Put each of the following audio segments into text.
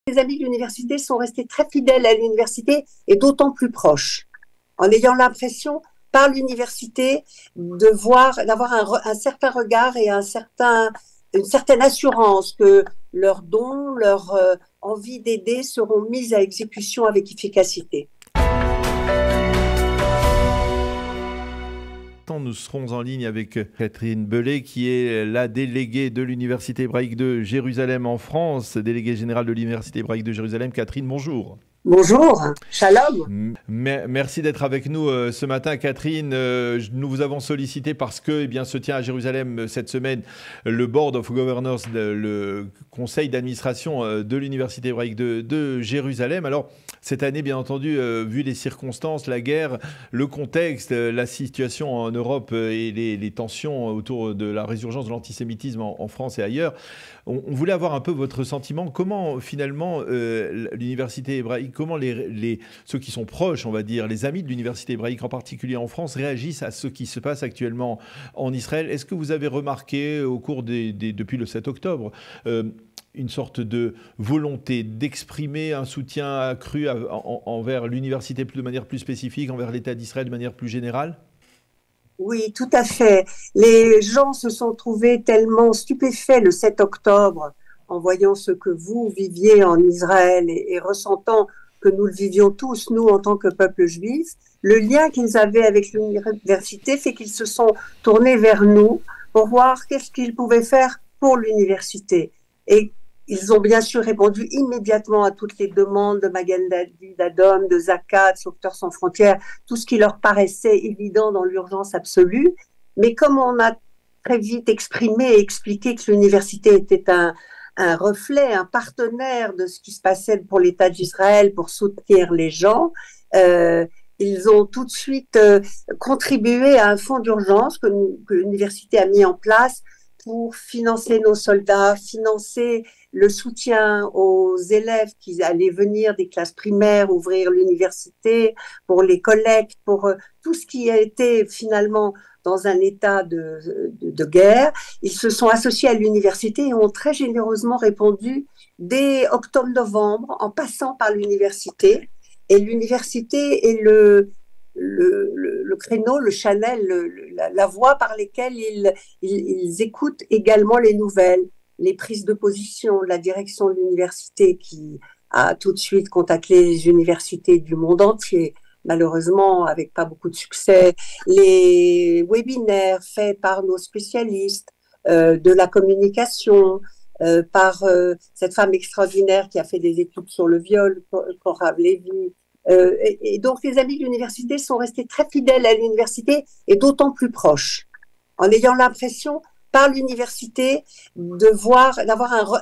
Les amis de l'université sont restés très fidèles à l'université et d'autant plus proches, en ayant l'impression, par l'université, d'avoir un certain regard et une certaine assurance que leurs dons, leur envie d'aider seront mises à exécution avec efficacité. Nous serons en ligne avec Catherine Bellet, qui est la déléguée de l'Université hébraïque de Jérusalem en France, déléguée générale de l'Université hébraïque de Jérusalem. Catherine, bonjour. Bonjour, shalom. Merci d'être avec nous ce matin, Catherine. Nous vous avons sollicité parce que se tient à Jérusalem cette semaine le Board of Governors, le conseil d'administration de l'Université hébraïque de Jérusalem. Alors, cette année, bien entendu, vu les circonstances, la guerre, le contexte, la situation en Europe et les tensions autour de la résurgence de l'antisémitisme en France et ailleurs, on voulait avoir un peu votre sentiment. Comment, finalement, l'Université hébraïque, comment ceux qui sont proches, on va dire, les amis de l'Université hébraïque, en particulier en France, réagissent à ce qui se passe actuellement en Israël? Est-ce que vous avez remarqué, au cours depuis le 7 octobre, une sorte de volonté d'exprimer un soutien accru envers l'université de manière plus spécifique, envers l'État d'Israël de manière plus générale? Oui, tout à fait. Les gens se sont trouvés tellement stupéfaits le 7 octobre en voyant ce que vous viviez en Israël et ressentant que nous le vivions tous, nous, en tant que peuple juif. Le lien qu'ils avaient avec l'université fait qu'ils se sont tournés vers nous pour voir qu'est-ce qu'ils pouvaient faire pour l'université. Et ils ont bien sûr répondu immédiatement à toutes les demandes de Magen David Adom, de Zakat, Sauveteurs sans frontières, tout ce qui leur paraissait évident dans l'urgence absolue. Mais comme on a très vite exprimé et expliqué que l'université était un reflet, un partenaire de ce qui se passait pour l'État d'Israël, pour soutenir les gens, ils ont tout de suite contribué à un fonds d'urgence que l'université a mis en place pour financer nos soldats, financer le soutien aux élèves qui allaient venir des classes primaires, ouvrir l'université, pour les collectes, pour tout ce qui a été finalement dans un état de guerre. Ils se sont associés à l'université et ont très généreusement répondu dès octobre-novembre en passant par l'université. Et l'université est le créneau, le channel, la voie par lesquelles ils écoutent également les nouvelles, les prises de position. La direction de l'université qui a tout de suite contacté les universités du monde entier, malheureusement avec pas beaucoup de succès, les webinaires faits par nos spécialistes de la communication, par cette femme extraordinaire qui a fait des études sur le viol, Cora Levy. Et donc, les amis de l'université sont restés très fidèles à l'université et d'autant plus proches, en ayant l'impression, par l'université, d'avoir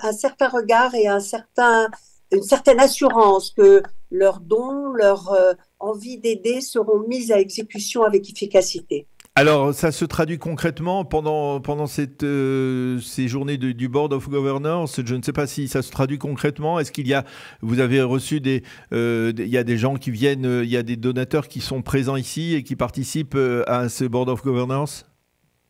un certain regard et une certaine assurance que leurs dons, leur envie d'aider seront mises à exécution avec efficacité. Alors, ça se traduit concrètement pendant ces journées du Board of Governors. Je ne sais pas si ça se traduit concrètement. Est-ce vous avez reçu il y a des gens qui viennent, il y a des donateurs qui sont présents ici et qui participent à ce Board of Governors?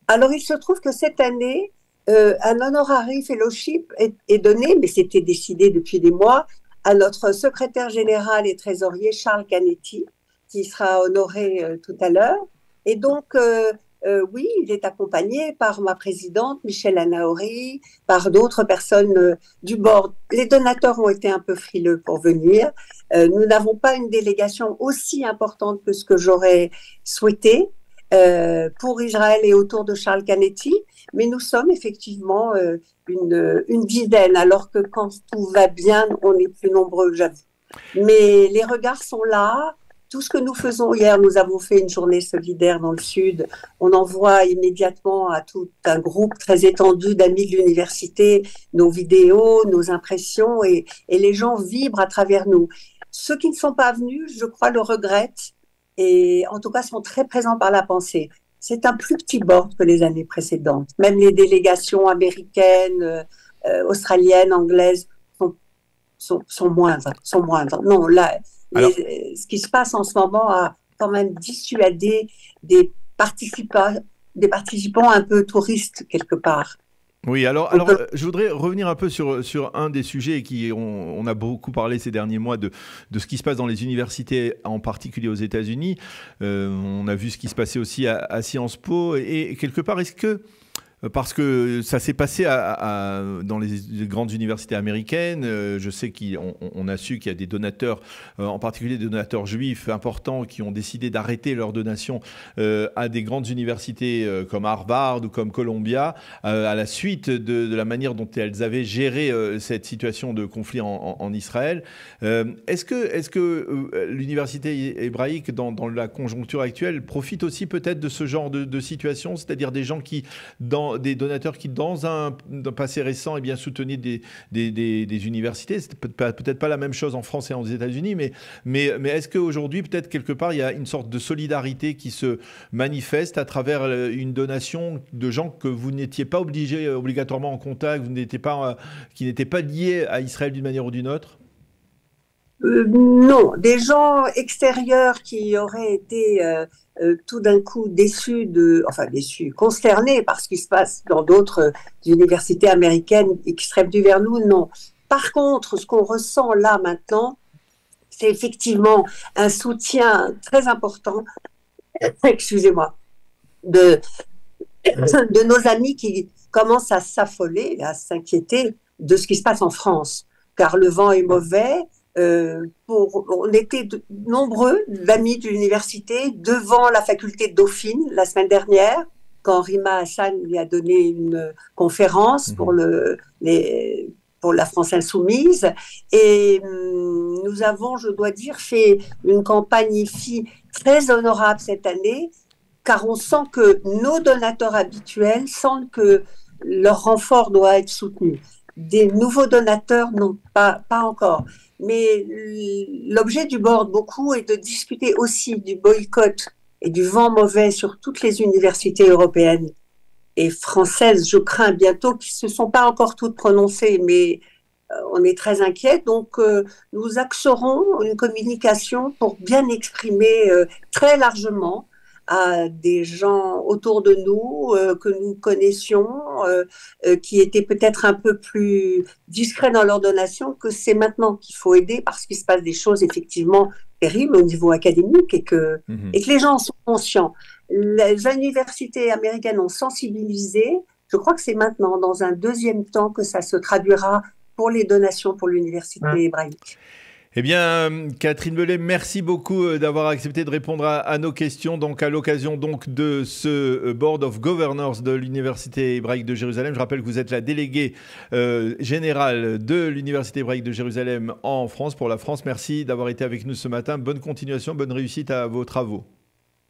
Alors, il se trouve que cette année, un honorary fellowship est donné, mais c'était décidé depuis des mois, à notre secrétaire général et trésorier Charles Canetti, qui sera honoré tout à l'heure. Et donc, oui, il est accompagné par ma présidente, Michel Anaori, par d'autres personnes du board. Les donateurs ont été un peu frileux pour venir. Nous n'avons pas une délégation aussi importante que ce que j'aurais souhaité pour Israël et autour de Charles Canetti, mais nous sommes effectivement une dizaine, alors que quand tout va bien, on est plus nombreux, j'avoue. Mais les regards sont là. Tout ce que nous faisons hier, nous avons fait une journée solidaire dans le Sud. On envoie immédiatement à tout un groupe très étendu d'amis de l'université nos vidéos, nos impressions et les gens vibrent à travers nous. Ceux qui ne sont pas venus, je crois, le regrettent et en tout cas sont très présents par la pensée. C'est un plus petit board que les années précédentes. Même les délégations américaines, australiennes, anglaises sont moindres. Non, là... Alors, ce qui se passe en ce moment a quand même dissuadé des participants un peu touristes quelque part. Oui, On peut... je voudrais revenir un peu sur un des sujets on a beaucoup parlé ces derniers mois de ce qui se passe dans les universités, en particulier aux États-Unis. On a vu ce qui se passait aussi à Sciences Po. Et quelque part, est-ce que parce que ça s'est passé dans les grandes universités américaines. Je sais qu'on a su qu'il y a des donateurs, en particulier des donateurs juifs importants, qui ont décidé d'arrêter leurs donations à des grandes universités comme Harvard ou comme Columbia, à la suite de la manière dont elles avaient géré cette situation de conflit en Israël. Est-ce que l'université hébraïque, dans la conjoncture actuelle, profite aussi peut-être de ce genre de situation, c'est-à-dire des gens des donateurs qui, dans un passé récent, eh bien, soutenaient des universités. C'est peut-être pas la même chose en France et aux États-Unis, mais est-ce qu'aujourd'hui, peut-être quelque part, il y a une sorte de solidarité qui se manifeste à travers une donation de gens que vous n'étiez pas obligatoirement en contact, qui n'étaient pas liés à Israël d'une manière ou d'une autre? Non, des gens extérieurs qui auraient été tout d'un coup déçus, consternés par ce qui se passe dans d'autres universités américaines extrêmes du vers nous, non. Par contre, ce qu'on ressent là maintenant, c'est effectivement un soutien très important, excusez-moi, de, de nos amis qui commencent à s'affoler, à s'inquiéter de ce qui se passe en France, car le vent est mauvais. On était nombreux d'amis de l'université devant la faculté de Dauphine la semaine dernière, quand Rima Hassan lui a donné une conférence pour la France Insoumise. Et nous avons, je dois dire, fait une campagne IFI très honorable cette année, car on sent que nos donateurs habituels sentent que leur renfort doit être soutenu. Des nouveaux donateurs, non, pas encore. Mais l'objet du board, beaucoup, est de discuter aussi du boycott et du vent mauvais sur toutes les universités européennes et françaises. Je crains bientôt qu'ils ne se sont pas encore toutes prononcées, mais on est très inquiets. Donc, nous axerons une communication pour bien exprimer très largement à des gens autour de nous que nous connaissions, qui étaient peut-être un peu plus discrets dans leur donation, que c'est maintenant qu'il faut aider parce qu'il se passe des choses effectivement terribles au niveau académique et que les gens sont conscients. Les universités américaines ont sensibilisé. Je crois que c'est maintenant, dans un deuxième temps, que ça se traduira pour les donations pour l'université hébraïque. Eh bien, Catherine Belay, merci beaucoup d'avoir accepté de répondre à nos questions. Donc, à l'occasion de ce Board of Governors de l'Université hébraïque de Jérusalem, je rappelle que vous êtes la déléguée générale de l'Université hébraïque de Jérusalem en France, pour la France. Merci d'avoir été avec nous ce matin. Bonne continuation, bonne réussite à vos travaux.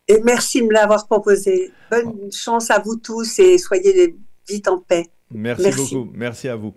Et merci de me l'avoir proposé. Bonne chance à vous tous et soyez vite en paix. Merci beaucoup. Merci à vous.